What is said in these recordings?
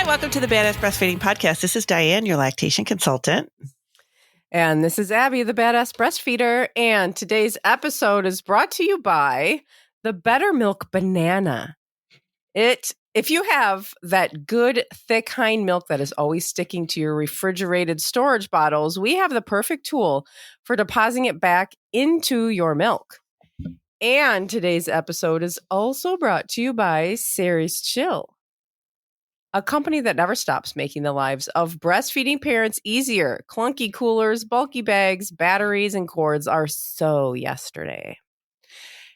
Welcome to the Badass Breastfeeding Podcast. This is Diane, your lactation consultant. And this is Abby, the Badass Breastfeeder. And today's episode is brought to you by the Better Milk Banana. If you have that good, thick hind milk that is always sticking to your refrigerated storage bottles, we have the perfect tool for depositing it back into your milk. And today's episode is also brought to you by Sary's Chill, a company that never stops making the lives of breastfeeding parents easier. Clunky coolers, bulky bags, batteries, and cords are so yesterday.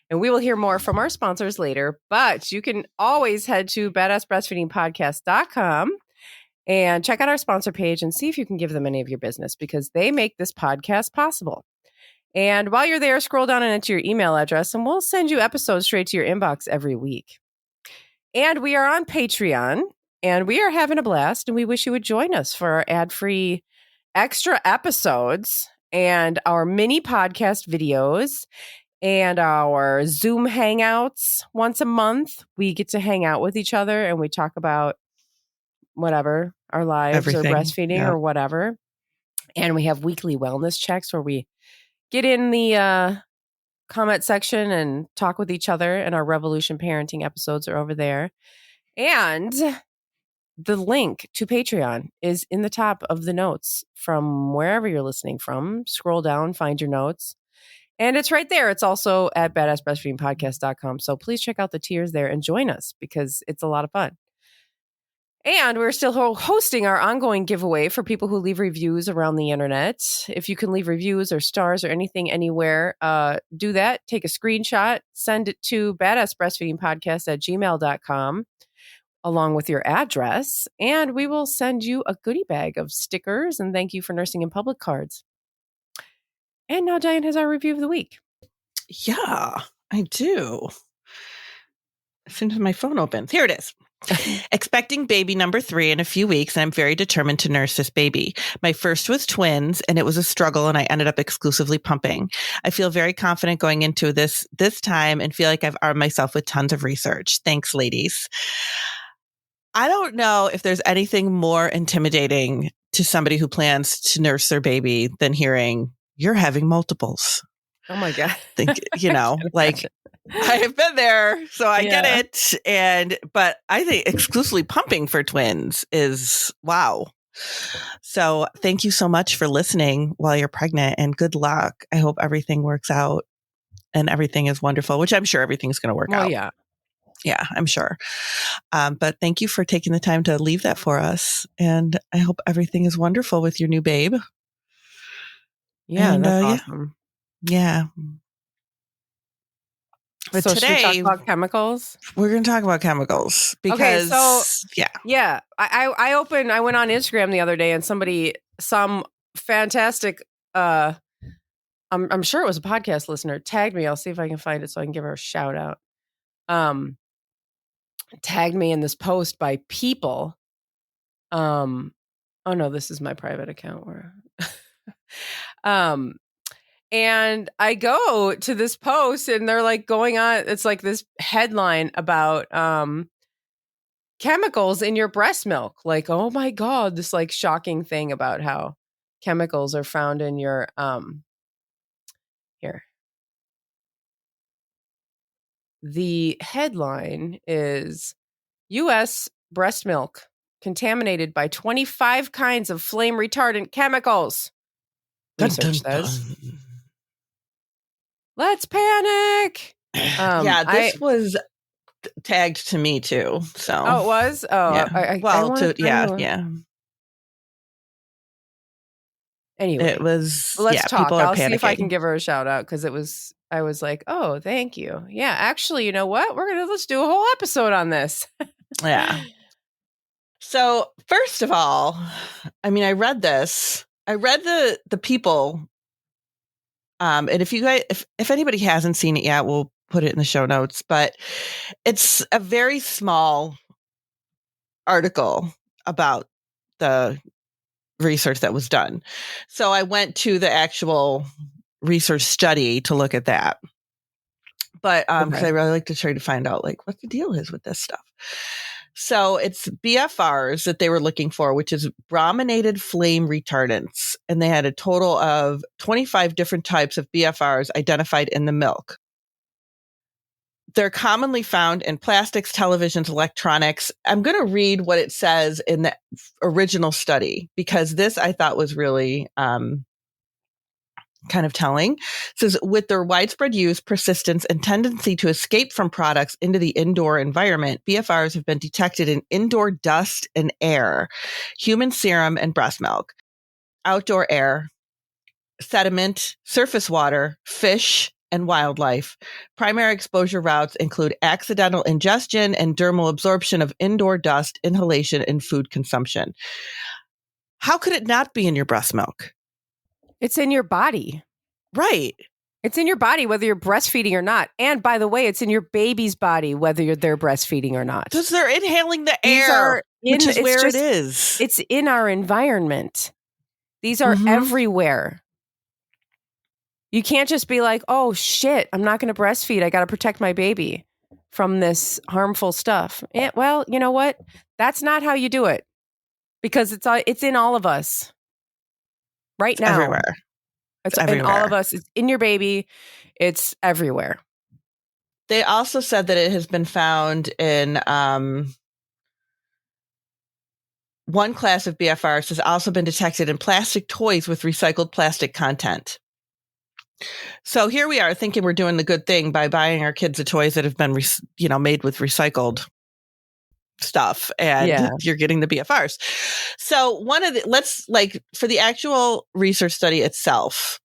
And we will hear more from our sponsors later, but you can always head to badassbreastfeedingpodcast.com and check out our sponsor page and see if you can give them any of your business because they make this podcast possible. And while you're there, scroll down and enter your email address and we'll send you episodes straight to your inbox every week. And we are on Patreon. And we are having a blast, and we wish you would join us for our ad-free extra episodes and our mini podcast videos and our Zoom hangouts once a month. We get to hang out with each other, and we talk about whatever, our lives Everything. or breastfeeding or whatever. And we have weekly wellness checks where we get in the comment section and talk with each other, and our Revolution Parenting episodes are over there. And the link to Patreon is in the top of the notes from wherever you're listening from. Scroll down, find your notes. And it's right there. It's also at badassbreastfeedingpodcast.com. So please check out the tiers there and join us because it's a lot of fun. And we're still hosting our ongoing giveaway for people who leave reviews around the internet. If you can leave reviews or stars or anything anywhere, do that. Take a screenshot, send it to badassbreastfeedingpodcast@gmail.com. along with your address, and we will send you a goodie bag of stickers and thank you for nursing in public cards. And now Diane has our review of the week. Yeah, I do. As soon as my phone opens, here it is. Expecting baby number 3 in a few weeks, and I'm very determined to nurse this baby. My first was twins, and it was a struggle, and I ended up exclusively pumping. I feel very confident going into this time and feel like I've armed myself with tons of research. Thanks, ladies. I don't know if there's anything more intimidating to somebody who plans to nurse their baby than hearing you're having multiples. Oh my God. Like I have been there, so I get it. But I think exclusively pumping for twins is wow. So thank you so much for listening while you're pregnant and good luck. I hope everything works out and everything is wonderful, which I'm sure everything's going to work out. Yeah. Yeah, I'm sure. But thank you for taking the time to leave that for us. And I hope everything is wonderful with your new babe. Yeah, and, that's awesome. Yeah. But so today, should we talk about chemicals? We're going to talk about chemicals because, I went on Instagram the other day and some fantastic, I'm sure it was a podcast listener, tagged me. I'll see if I can find it so I can give her a shout out. Tagged me in this post by people. Oh no, this is my private account where and I go to this post and they're like going on, it's like this headline about chemicals in your breast milk. Like, oh my God, this like shocking thing about how chemicals are found in your here. The headline is U.S. breast milk contaminated by 25 kinds of flame retardant chemicals. Research says. Let's panic. This was tagged to me too. So it was. Oh, yeah. Anyway, it was. Let's talk. People are I'll panicking. see if I can give her a shout out because I was like, oh, thank you. Yeah, actually, you know what? Let's do a whole episode on this. Yeah. So first of all, I mean, I read this. I read the people. And if you guys, if anybody hasn't seen it yet, we'll put it in the show notes. But it's a very small article about the research that was done. So I went to the actual research study to look at that. But because I really like to try to find out like what the deal is with this stuff. So it's BFRs that they were looking for, which is brominated flame retardants. And they had a total of 25 different types of BFRs identified in the milk. They're commonly found in plastics, televisions, electronics. I'm going to read what it says in the original study, because this I thought was really kind of telling. It says, with their widespread use, persistence, and tendency to escape from products into the indoor environment, BFRs have been detected in indoor dust and air, human serum and breast milk, outdoor air, sediment, surface water, fish, and wildlife. Primary exposure routes include accidental ingestion and dermal absorption of indoor dust, inhalation, and food consumption. How could it not be in your breast milk? It's in your body. Right. It's in your body, whether you're breastfeeding or not. And by the way, it's in your baby's body, whether they're breastfeeding or not. Because they're inhaling the air, which is where it is. It's in our environment. These are everywhere. You can't just be like, oh, shit, I'm not going to breastfeed. I got to protect my baby from this harmful stuff. Well, you know what? That's not how you do it, because it's in all of us right now. Everywhere. It's in all of us. It's in your baby. It's everywhere. They also said that it has been found in one class of BFRs has also been detected in plastic toys with recycled plastic content. So here we are thinking we're doing the good thing by buying our kids the toys that have been, made with recycled stuff, and you're getting the BFRs. So for the actual research study itself,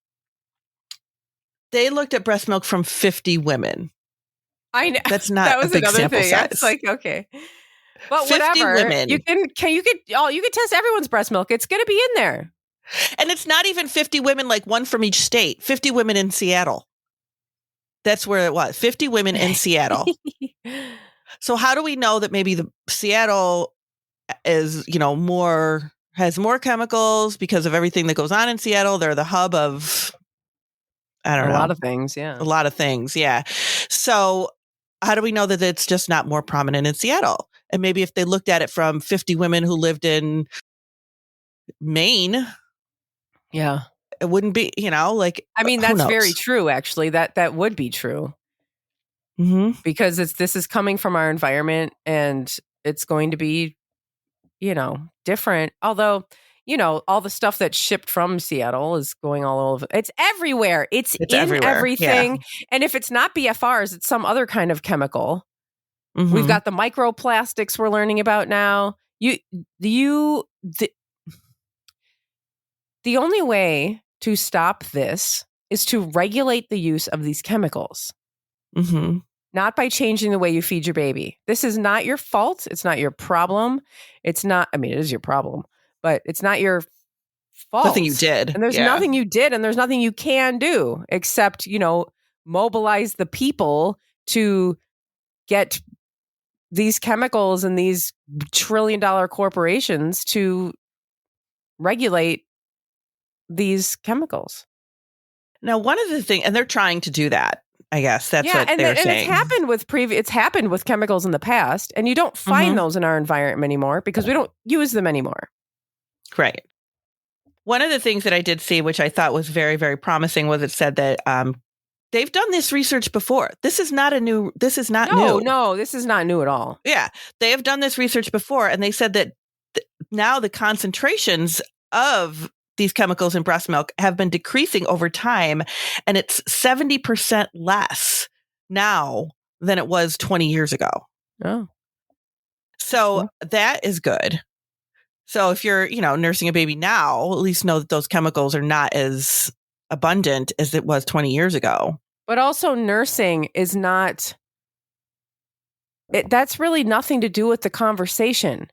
they looked at breast milk from 50 women. I know that's not that was a big another sample thing. size. It's like, okay, but 50 whatever. Women. You can test everyone's breast milk. It's going to be in there. And it's not even 50 women, like one from each state. 50 women in Seattle. That's where it was. 50 women in Seattle. So how do we know that maybe the Seattle is, has more chemicals because of everything that goes on in Seattle? They're the hub of, I don't know. A lot of things, yeah. A lot of things, yeah. So how do we know that it's just not more prominent in Seattle? And maybe if they looked at it from 50 women who lived in Maine, yeah, it wouldn't be, I mean, that's very true, actually. That would be true. Because this is coming from our environment, and it's going to be, different. Although, all the stuff that's shipped from Seattle is going all over. It's everywhere. It's in everywhere. Everything. Yeah. And if it's not BFRs, it's some other kind of chemical. We've got the microplastics we're learning about now. The only way to stop this is to regulate the use of these chemicals. Not by changing the way you feed your baby. This is not your fault. It's not your problem. It's not, I mean, it is your problem, but it's not your fault. Nothing you did. And there's nothing you did, and there's nothing you can do except, mobilize the people to get these chemicals and these trillion-dollar corporations to regulate these chemicals. Now, one of the things, and they're trying to do that, I guess that's what they're saying. It's happened with chemicals in the past, and you don't find those in our environment anymore because we don't use them anymore. Right. One of the things that I did see, which I thought was very, very promising, was it said that they've done this research before. This is not new. No, this is not new at all. Yeah. They have done this research before, and they said that now the concentrations of these chemicals in breast milk have been decreasing over time, and it's 70% less now than it was 20 years ago. Oh. So that is good. So if you're, nursing a baby now, at least know that those chemicals are not as abundant as it was 20 years ago. But also nursing is not, that's really nothing to do with the conversation.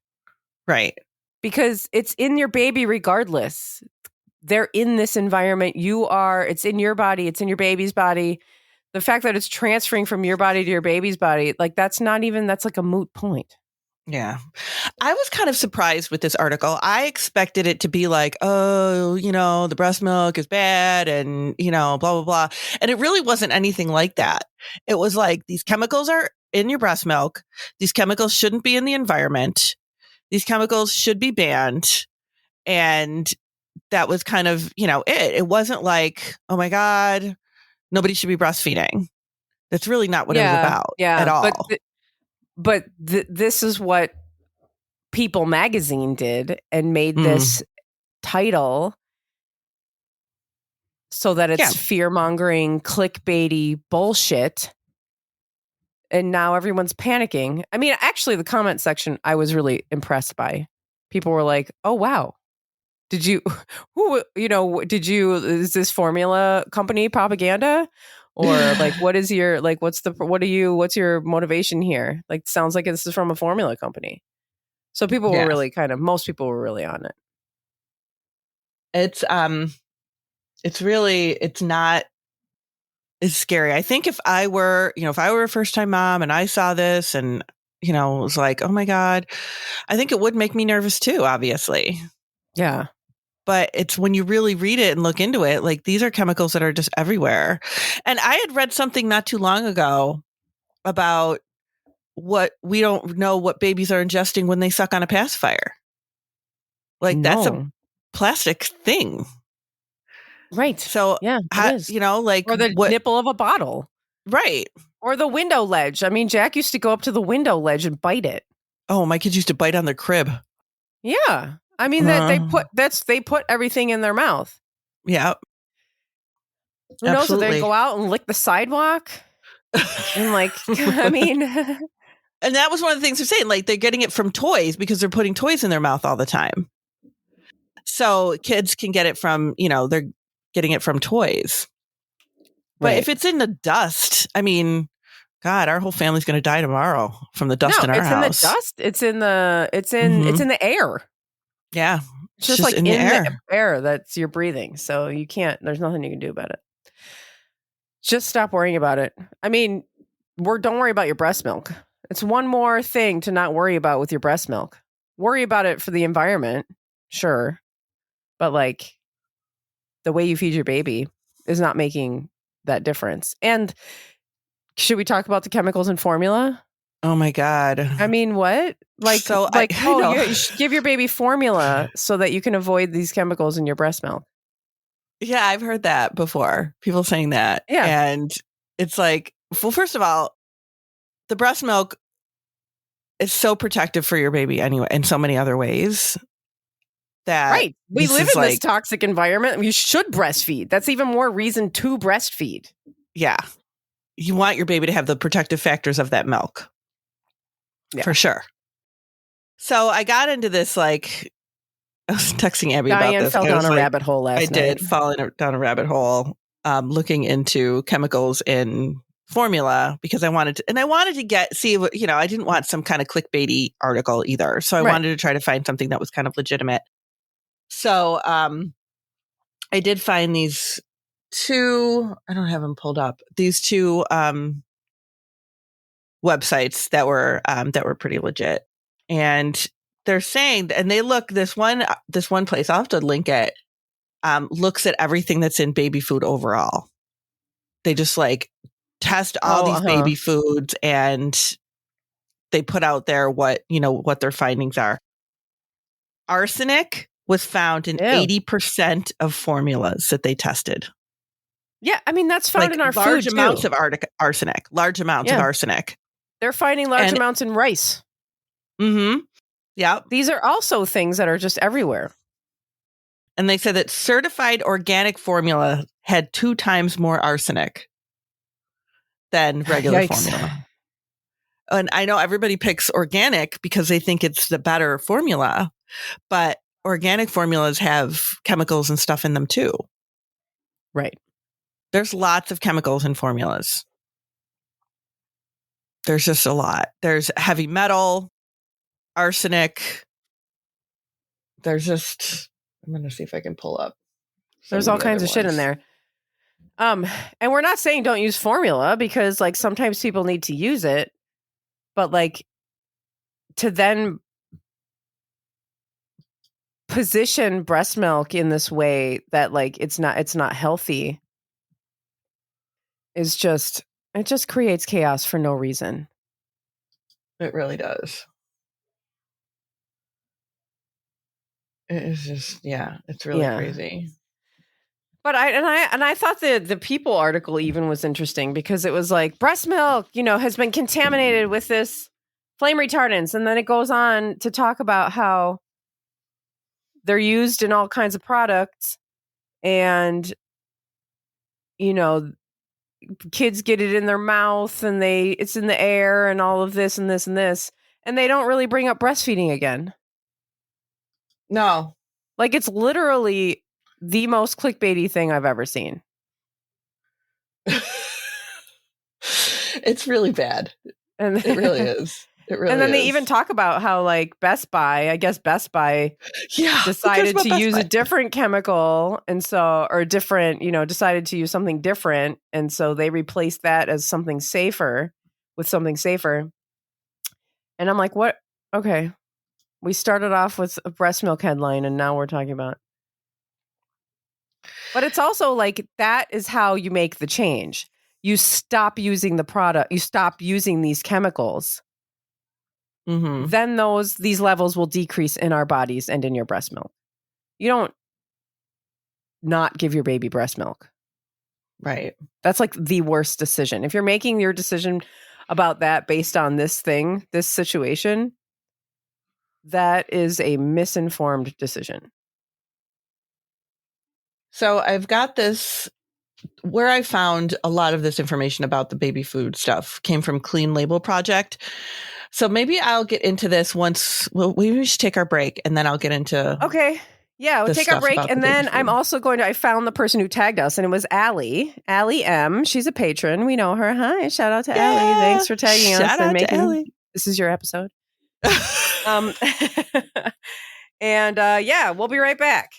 Right. Because it's in your baby regardless. They're in this environment. It's in your body. It's in your baby's body. The fact that it's transferring from your body to your baby's body, that's like a moot point. Yeah. I was kind of surprised with this article. I expected it to be like, oh, the breast milk is bad and, blah, blah, blah. And it really wasn't anything like that. It was like these chemicals are in your breast milk. These chemicals shouldn't be in the environment. These chemicals should be banned. And that was kind of, it wasn't like, oh my God, nobody should be breastfeeding. That's really not what it was about at all. But this is what People magazine did and made this title so that it's fear-mongering, clickbaity bullshit. And now everyone's panicking. I mean, actually, the comment section I was really impressed by. People were like, oh, wow. Is this formula company propaganda? Or like, what's your motivation here? Like, sounds like this is from a formula company. So people were really most people were really on it. It's scary. I think if I were a first time mom and I saw this and, was like, oh my God, I think it would make me nervous too, obviously. Yeah. But it's when you really read it and look into it, like these are chemicals that are just everywhere. And I had read something not too long ago about what we don't know what babies are ingesting when they suck on a pacifier. Like that's a plastic thing. Right. So, it is. Or the nipple of a bottle. Right. Or the window ledge. I mean, Jack used to go up to the window ledge and bite it. Oh, my kids used to bite on their crib. Yeah. I mean, they put everything in their mouth. Yeah. Who knows if they go out and lick the sidewalk? And I mean. And that was one of the things they're saying, like they're getting it from toys because they're putting toys in their mouth all the time. So kids can get it from, they're getting it from toys. But if it's in the dust, I mean, God, our whole family's going to die tomorrow from the dust in our house. It's in the dust. It's in the air. Yeah. It's just like in the air that you're breathing. So there's nothing you can do about it. Just stop worrying about it. I mean, don't worry about your breast milk. It's one more thing to not worry about with your breast milk. Worry about it for the environment. Sure. But the way you feed your baby is not making that difference. And should we talk about the chemicals in formula? Oh my God. I mean, what? You should give your baby formula so that you can avoid these chemicals in your breast milk. Yeah, I've heard that before. People saying that. Yeah. And it's like, well, first of all, the breast milk is so protective for your baby anyway, in so many other ways. Right. We live in this toxic environment. You should breastfeed. That's even more reason to breastfeed. Yeah. You want your baby to have the protective factors of that milk. Yeah. For sure. So I got into this, I was texting Abby about this. Dianne fell down a rabbit hole last night. I did fall down a rabbit hole looking into chemicals in formula because I wanted to see what, I didn't want some kind of clickbaity article either. So I wanted to try to find something that was kind of legitimate. So I did find these two, I don't have them pulled up, these two websites that were pretty legit. And they're saying, and they look, this one place, I'll have to link it, looks at everything that's in baby food overall. They just test all these baby foods and they put out there what their findings are. Arsenic was found in 80% of formulas that they tested. Yeah, I mean, that's found in our large food amounts too. of arsenic. Large amounts of arsenic. They're finding large amounts in rice. Mm-hmm. Yeah. These are also things that are just everywhere. And they said that certified organic formula had 2 times more arsenic than regular formula. And I know everybody picks organic because they think it's the better formula, but organic formulas have chemicals and stuff in them too. Right. There's lots of chemicals in formulas. There's just a lot. There's heavy metal, arsenic. There's just, I'm going to see if I can pull up. There's all kinds of shit in there. And we're not saying don't use formula because sometimes people need to use it, but to then position breast milk in this way that it's not healthy is it just creates chaos for no reason. It really does. It is just, it's really crazy. But I thought the People article even was interesting because it was like breast milk, has been contaminated with this flame retardants, and then it goes on to talk about how they're used in all kinds of products, and kids get it in their mouth, and it's in the air, and all of this and this and this, and they don't really bring up breastfeeding again. No, like it's literally the most clickbaity thing I've ever seen. It's really bad. And it really is. It really and then is. They even talk about how Best Buy decided to use a different chemical, and so, or different, decided to use something different, and so they replaced that as something safer with something safer. And I'm like, what? Okay. We started off with a breast milk headline, and now we're talking about. But it's also that is how you make the change. You stop using the product. You stop using these chemicals. Mm-hmm. Then these levels will decrease in our bodies and in your breast milk. You don't not give your baby breast milk. Right. That's the worst decision. If you're making your decision about that based on this situation, that is a misinformed decision. So I've got this, where I found a lot of this information about the baby food stuff came from Clean Label Project. So maybe I'll get into this once. Well, we should take our break, and then I'll get into. Okay. Yeah, we'll take our break. And then I'm also I found the person who tagged us, and it was Allie M. She's a patron. We know her. Hi. Shout out to Allie. Thanks for tagging us. Shout out to Allie. This is your episode. And we'll be right back.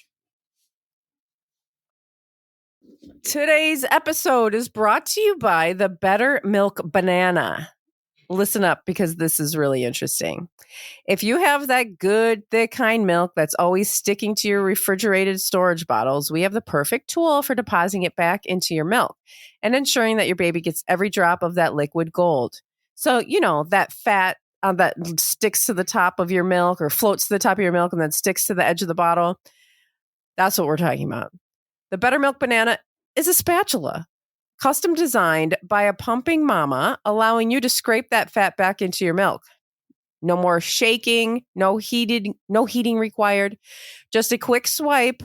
Today's episode is brought to you by the Better Milk Banana. Listen up, because this is really interesting. If you have that good, thick hind milk that's always sticking to your refrigerated storage bottles, we have the perfect tool for depositing it back into your milk and ensuring that your baby gets every drop of that liquid gold. So, that fat that sticks to the top of your milk or floats to the top of your milk and then sticks to the edge of the bottle. That's what we're talking about. The Better Milk Banana is a spatula, custom designed by a pumping mama, allowing you to scrape that fat back into your milk. No more shaking, no heating required. Just a quick swipe,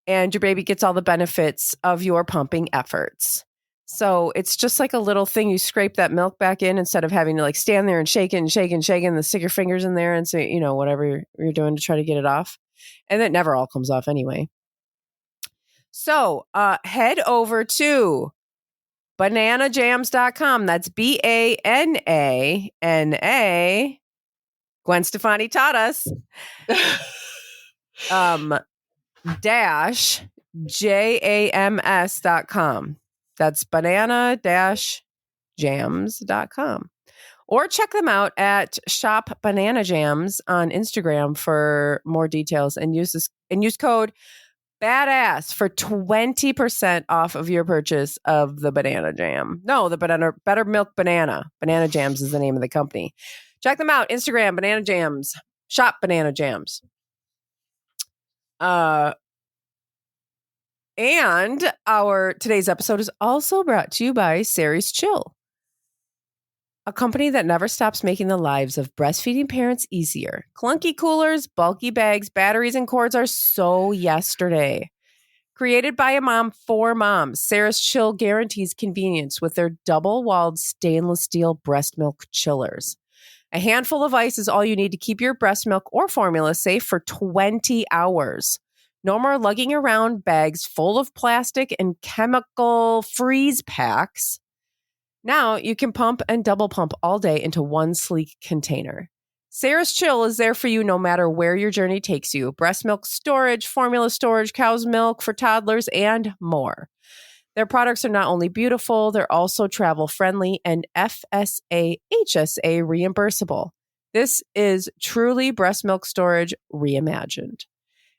and your baby gets all the benefits of your pumping efforts. So it's just like a little thing. You scrape that milk back in instead of having to stand there and shake it and shake and shake and stick your fingers in there and say, whatever you're doing to try to get it off. And it never all comes off anyway. So head over to bananajams.com. That's BANANA. Gwen Stefani taught us. -jams.com. That's banana-jams.com. Or check them out at Shop Banana Jams on Instagram for more details, and use code BADASS for 20% off of your purchase of the banana jam. No, the Better Milk Banana. Banana Jams is the name of the company. Check them out. Instagram, Banana Jams. Shop Banana Jams. And today's episode is also brought to you by Sarah's Chill, a company that never stops making the lives of breastfeeding parents easier. Clunky coolers, bulky bags, batteries, and cords are so yesterday. Created by a mom for moms, Sarah's Chill guarantees convenience with their double-walled stainless steel breast milk chillers. A handful of ice is all you need to keep your breast milk or formula safe for 20 hours. No more lugging around bags full of plastic and chemical freeze packs. Now you can pump and double pump all day into one sleek container. Sarah's Chill is there for you no matter where your journey takes you. Breast milk storage, formula storage, cow's milk for toddlers, and more. Their products are not only beautiful, they're also travel-friendly and FSA, HSA reimbursable. This is truly breast milk storage reimagined.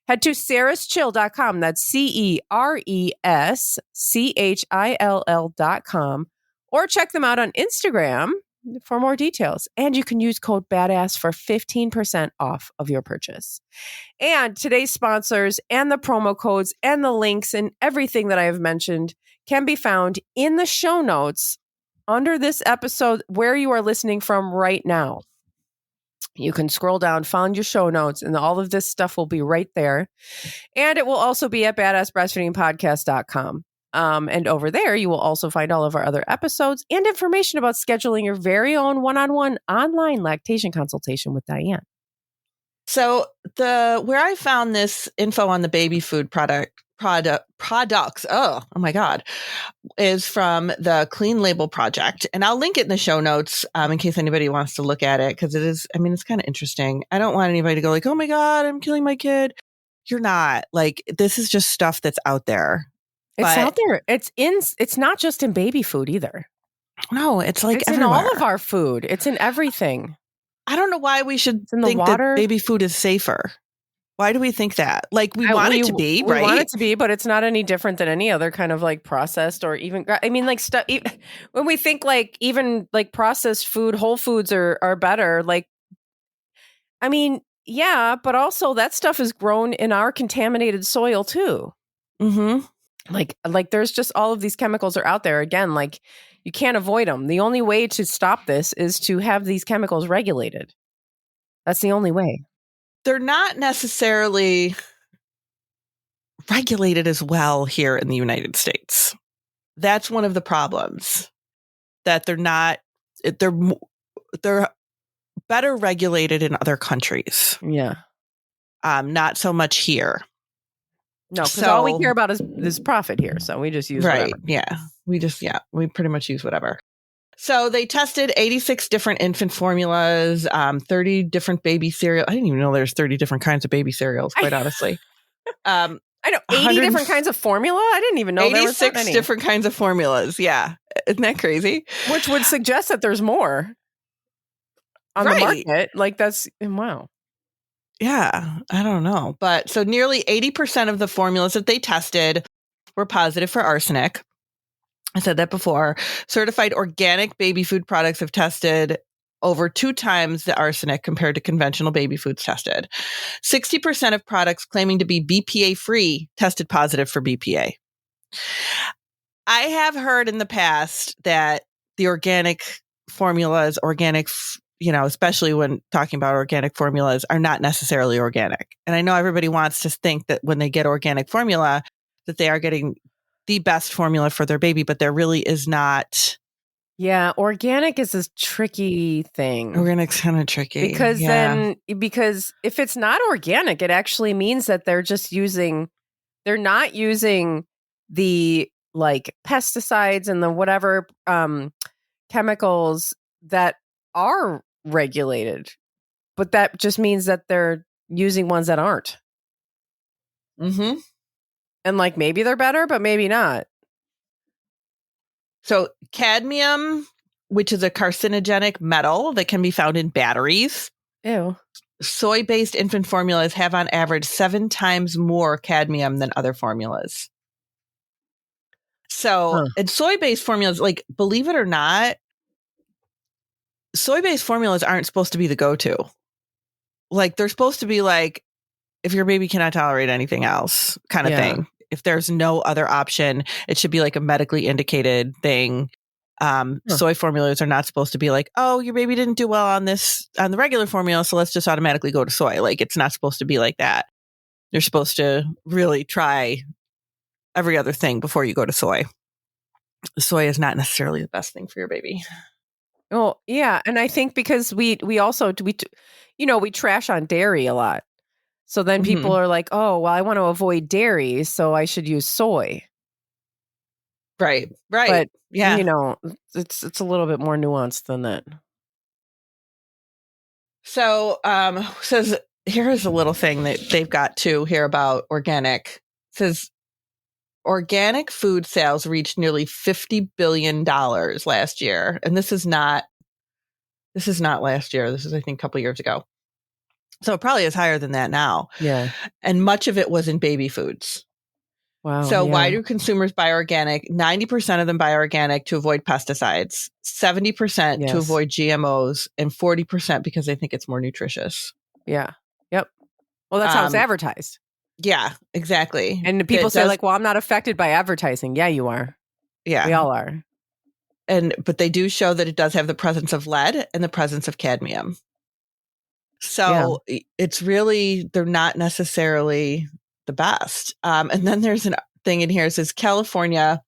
Head to sarahschill.com. That's CERESCHILL.com. Or check them out on Instagram for more details. And you can use code BADASS for 15% off of your purchase. And today's sponsors and the promo codes and the links and everything that I have mentioned can be found in the show notes under this episode where you are listening from right now. You can scroll down, find your show notes, and all of this stuff will be right there. And it will also be at badassbreastfeedingpodcast.com. And over there, you will also find all of our other episodes and information about scheduling your very own one-on-one online lactation consultation with Dianne. So where I found this info on the baby food products, oh my God, is from the Clean Label Project. And I'll link it in the show notes in case anybody wants to look at it, because it's kind of interesting. I don't want anybody to go like, oh my God, I'm killing my kid. You're not. Like, this is just stuff that's out there. It's out there. It's not just in baby food either. No, it's like it's everywhere. In all of our food. It's in everything. I don't know why we should think that baby food is safer. Why do we think that? Like, we want it to be, right? We want it to be, but it's not any different than any other kind of like processed or even, I mean, like stuff. When we think like even like processed food, whole foods are better. Like, I mean, yeah, but also that stuff is grown in our contaminated soil too. Mm-hmm. Like there's just all of these chemicals are out there. Again, like you can't avoid them. The only way to stop this is to have these chemicals regulated. That's the only way. They're not necessarily regulated as well here in the United States. That's one of the problems, that they're not, they're better regulated in other countries. Yeah. Not so much here. No, because all we care about is profit here. So we just use whatever. Yeah. We pretty much use whatever. So they tested 86 different infant formulas, 30 different baby cereal. I didn't even know there's 30 different kinds of baby cereals, quite honestly. I know 80 different kinds of formula. I didn't even know there was that many. 86 different kinds of formulas. Yeah. Isn't that crazy? Which would suggest that there's more on the market. Like that's, wow. Yeah, I don't know. But so nearly 80% of the formulas that they tested were positive for arsenic. I said that before. Certified organic baby food products have tested over 2 times the arsenic compared to conventional baby foods tested. 60% of products claiming to be BPA free tested positive for BPA. I have heard in the past that the organic formulas, especially when talking about organic formulas, are not necessarily organic. And I know everybody wants to think that when they get organic formula, that they are getting the best formula for their baby, but there really is not. Yeah, organic is a tricky thing. Organic's kind of tricky. Because if it's not organic, it actually means that they're not using the like pesticides and the whatever chemicals that are regulated. But that just means that they're using ones that aren't. Mm-hmm. And like maybe they're better, but maybe not. So cadmium, which is a carcinogenic metal that can be found in batteries. Ew. Soy-based infant formulas have on average 7 times more cadmium than other formulas. So, and soy-based formulas, like, believe it or not, soy-based formulas aren't supposed to be the go-to. Like, they're supposed to be like, if your baby cannot tolerate anything else kind of thing. If there's no other option, it should be like a medically indicated thing. Soy formulas are not supposed to be like, oh, your baby didn't do well on the regular formula, so let's just automatically go to soy. Like, it's not supposed to be like that. You're supposed to really try every other thing before you go to soy. Soy is not necessarily the best thing for your baby. Well, yeah. And I think because we trash on dairy a lot. So then people are like, oh, well, I want to avoid dairy, so I should use soy. Right. But, yeah, it's a little bit more nuanced than that. So, says, here's a little thing that they've got too here about organic. It says, organic food sales reached nearly $50 billion last year. And this is not last year. This is, I think, a couple years ago. So it probably is higher than that now. Yeah. And much of it was in baby foods. Wow. So yeah. why do consumers buy organic? 90% of them buy organic to avoid pesticides, 70% to avoid GMOs, and 40% because they think it's more nutritious. Yeah. Yep. Well, that's how it's advertised. Yeah, exactly. And people say like, well, I'm not affected by advertising. Yeah, you are. Yeah. We all are. But they do show that it does have the presence of lead and the presence of cadmium. So it's really, they're not necessarily the best. And then there's a thing in here that says California,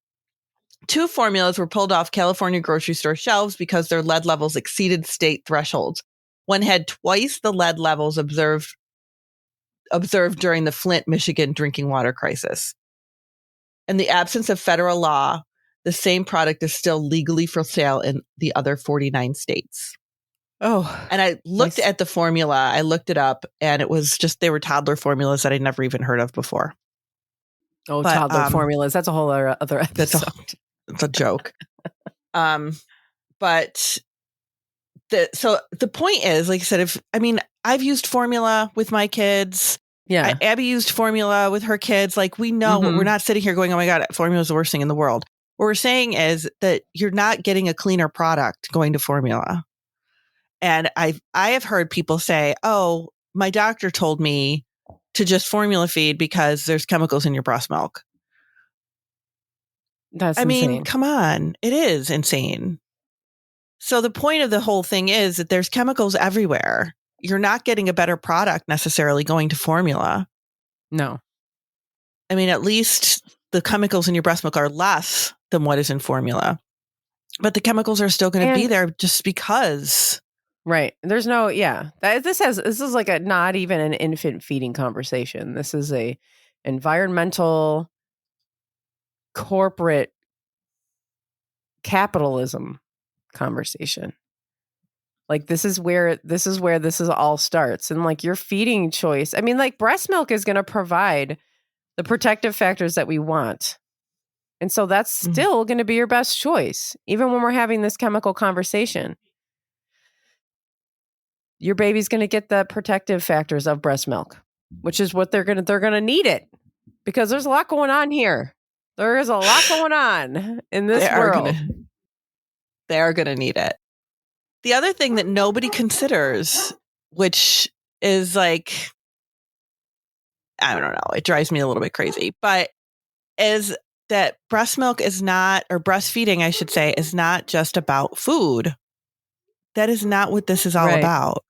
2 formulas were pulled off California grocery store shelves because their lead levels exceeded state thresholds. One had twice the lead levels observed during the Flint, Michigan drinking water crisis. In the absence of federal law, the same product is still legally for sale in the other 49 states. Oh. And I looked at the formula. I looked it up, and it was just, they were toddler formulas that I'd never even heard of before. Oh, but, toddler formulas. That's a whole other episode. It's a joke. But the point is, like I said, I've used formula with my kids. Yeah. Abby used formula with her kids. Like, we know, we're not sitting here going, oh my God, formula is the worst thing in the world. What we're saying is that you're not getting a cleaner product going to formula. And I have heard people say, oh, my doctor told me to just formula feed because there's chemicals in your breast milk. That's insane. Come on. It is insane. So the point of the whole thing is that there's chemicals everywhere. You're not getting a better product necessarily going to formula. No. At least the chemicals in your breast milk are less than what is in formula. But the chemicals are still going to be there just because. Right. There's no, this is like not even an infant feeding conversation. This is a environmental corporate capitalism conversation. Like, this is where this all starts. And like, your feeding choice, like, breast milk is going to provide the protective factors that we want. And so that's still going to be your best choice, even when we're having this chemical conversation. Your baby's going to get the protective factors of breast milk, which is what they're going to need it, because there's a lot going on here. There is a lot going on in this world. They are going to need it. The other thing that nobody considers, which is like, I don't know, it drives me a little bit crazy, but is that breast milk is not, or breastfeeding, I should say, is not just about food. That is not what this is all about.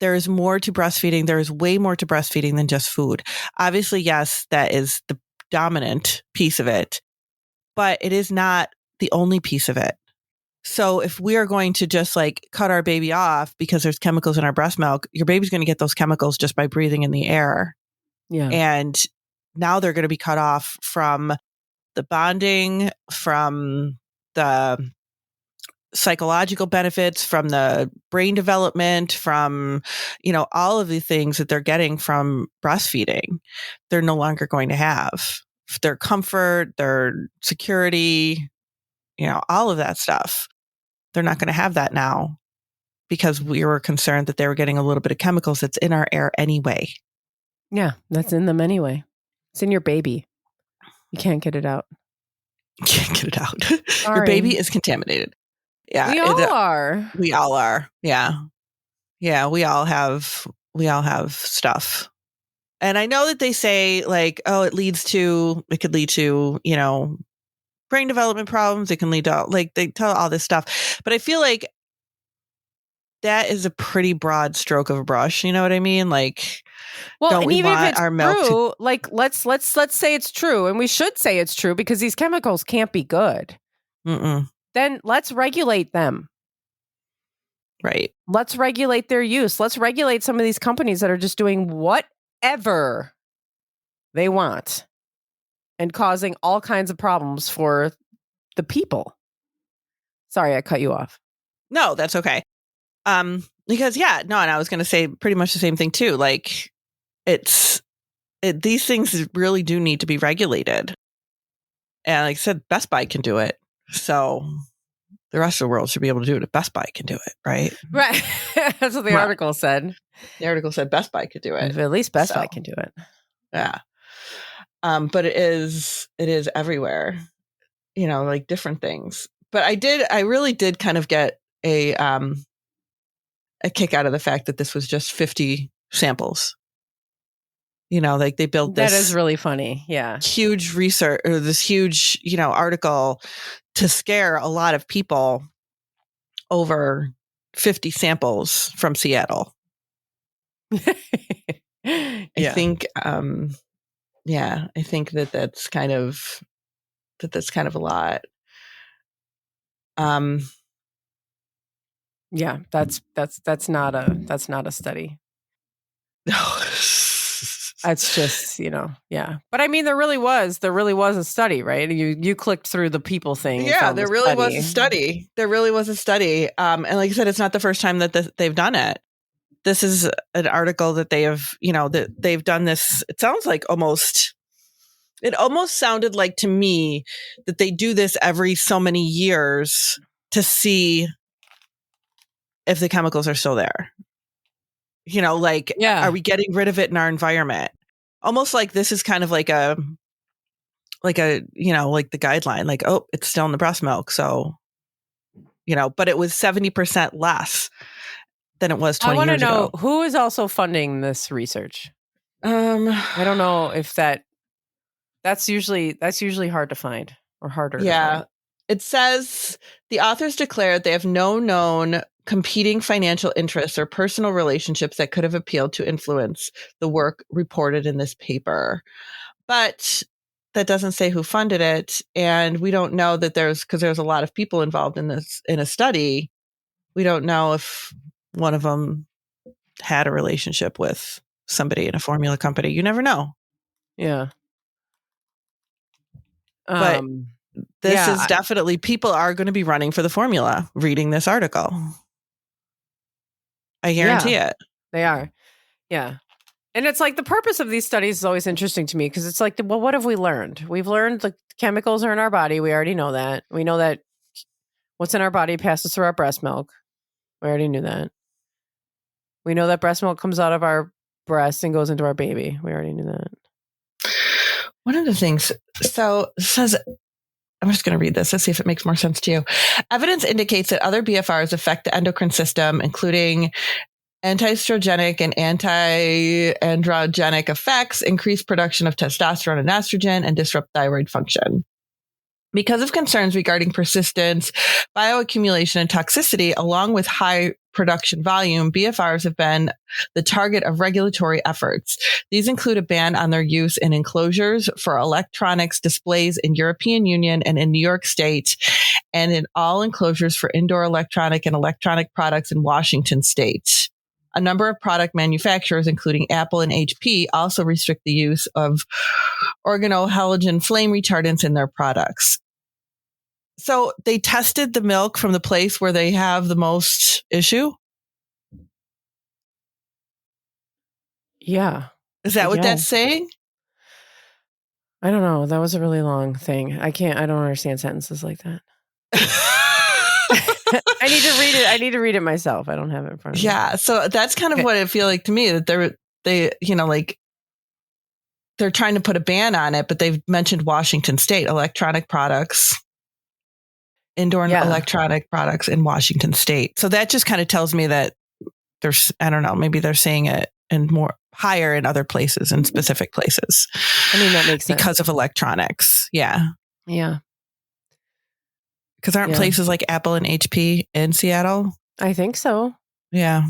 There is more to breastfeeding. There is way more to breastfeeding than just food. Obviously, yes, that is the dominant piece of it, but it is not the only piece of it. So if we are going to just like cut our baby off because there's chemicals in our breast milk, your baby's going to get those chemicals just by breathing in the air. Yeah. And now they're going to be cut off from the bonding, from the psychological benefits, from the brain development, from, all of the things that they're getting from breastfeeding. They're no longer going to have their comfort, their security, all of that stuff. They're not going to have that now because we were concerned that they were getting a little bit of chemicals that's in our air anyway. Yeah, that's in them anyway. It's in your baby. You can't get it out. You can't get it out. Your baby is contaminated. Yeah. We all are. We all are. Yeah. Yeah. We all have stuff. And I know that they say like, oh, it could lead to, brain development problems. It can lead to, like, they tell all this stuff, but I feel like that is a pretty broad stroke of a brush. You know what I mean? Like, well, don't and we even want if it's our milk true, like, let's say it's true, and we should say it's true because these chemicals can't be good. Then let's regulate them. Right. Let's regulate their use. Let's regulate some of these companies that are just doing whatever they want and causing all kinds of problems for the people. Sorry, I cut you off. No, that's okay. Because and I was going to say pretty much the same thing too. Like, these things really do need to be regulated. And like I said, Best Buy can do it. So the rest of the world should be able to do it if Best Buy can do it, right? Right. That's what the article said. The article said Best Buy could do it. At least Best Buy can do it. Yeah. But it is everywhere, like different things. But I really did kind of get a kick out of the fact that this was just 50 samples. Like they built this. That is really funny. Yeah. Huge research, or this huge, article to scare a lot of people over 50 samples from Seattle. I think, I think that's kind of a lot. Yeah, that's not a study. It's just, yeah. But I mean, there really was a study, right? You clicked through the people thing. Yeah, there really was a study. And like I said, it's not the first time that they've done it. This is an article that they have, that they've done this. It sounds like it almost sounded like to me that they do this every so many years to see if the chemicals are still there. Are we getting rid of it in our environment? Almost like this is kind of like a, like the guideline, like, oh, it's still in the breast milk. So, but it was 70% less than it was 20 years ago. I want to know who is also funding this research. I don't know if that's usually hard to find, or harder. Yeah. To find. It says the authors declared they have no known competing financial interests or personal relationships that could have appealed to influence the work reported in this paper. But that doesn't say who funded it. And we don't know that because there's a lot of people involved in a study. We don't know if one of them had a relationship with somebody in a formula company. You never know. Yeah. But this is definitely, people are going to be running for the formula reading this article. I guarantee it. They are. Yeah. And it's like the purpose of these studies is always interesting to me, because it's like, well, what have we learned? We've learned the chemicals are in our body. We already know that. We know that what's in our body passes through our breast milk. We already knew that. We know that breast milk comes out of our breast and goes into our baby. We already knew that. One of the things, so it says, I'm just going to read this. Let's see if it makes more sense to you. Evidence indicates that other BFRs affect the endocrine system, including antiestrogenic and anti-androgenic effects, increase production of testosterone and estrogen, and disrupt thyroid function. Because of concerns regarding persistence, bioaccumulation, and toxicity, along with high production volume, BFRs have been the target of regulatory efforts. These include a ban on their use in enclosures for electronics displays in European Union and in New York State, and in all enclosures for indoor electronic and electronic products in Washington State. A number of product manufacturers, including Apple and HP, also restrict the use of organohalogen flame retardants in their products. So they tested the milk from the place where they have the most issue? Yeah. Is that what that's saying? I don't know. That was a really long thing. I don't understand sentences like that. I need to read it. I need to read it myself. I don't have it in front of me. Yeah. So that's kind of what it feels like to me, that they're trying to put a ban on it, but they've mentioned Washington State, electronic products, indoor electronic products in Washington State. So that just kind of tells me that I don't know, maybe they're saying it and more higher in other places, in specific places. I mean, that makes sense. Because of electronics. Yeah. Yeah. Because aren't places like Apple and HP in Seattle? I think so. Yeah.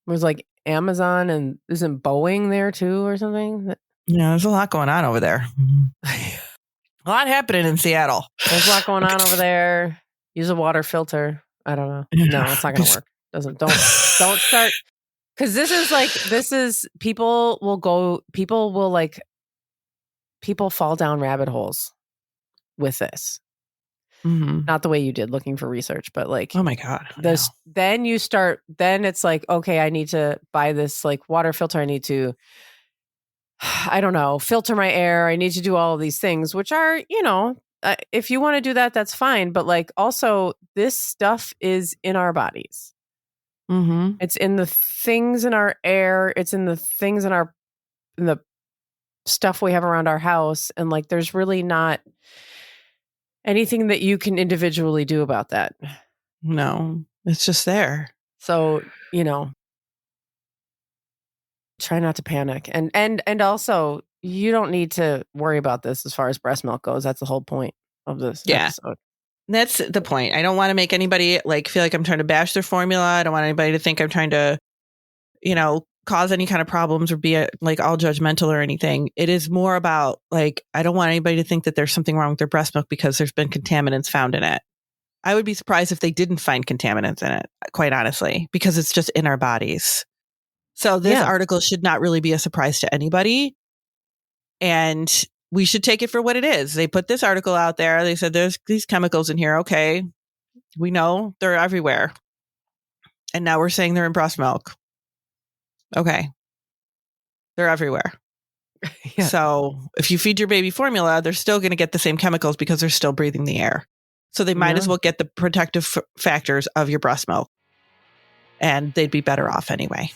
There's like Amazon, and isn't Boeing there too or something? Yeah, there's a lot going on over there. A lot happening in Seattle. There's a lot going on over there. Use a water filter. I don't know. No, it's not going to work. Don't start. Because people fall down rabbit holes with this. Mm-hmm. Not the way you did looking for research, but like, oh my God. Then it's like, okay, I need to buy this like water filter. I need to, I don't know, filter my air. I need to do all of these things, which are, if you want to do that, that's fine. But like, also this stuff is in our bodies. Mm-hmm. It's in the things in our air. It's in the things in the stuff we have around our house. And like, there's really not anything that you can individually do about that. No, it's just there. So, try not to panic. And also, you don't need to worry about this as far as breast milk goes. That's the whole point of this episode. That's the point. I don't want to make anybody feel like I'm trying to bash their formula. I don't want anybody to think I'm trying to, cause any kind of problems or be all judgmental or anything. It is more about I don't want anybody to think that there's something wrong with their breast milk because there's been contaminants found in it. I would be surprised if they didn't find contaminants in it, quite honestly, because it's just in our bodies. So this article should not really be a surprise to anybody. And we should take it for what it is. They put this article out there. They said there's these chemicals in here. Okay. We know they're everywhere. And now we're saying they're in breast milk. Okay. They're everywhere. Yeah. So if you feed your baby formula, they're still going to get the same chemicals because they're still breathing the air. So they might as well get the protective factors of your breast milk. And they'd be better off anyway.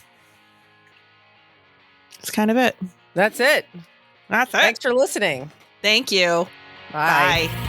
That's kind of it. That's it. That's it. Thanks for listening. Thank you. Bye. Bye.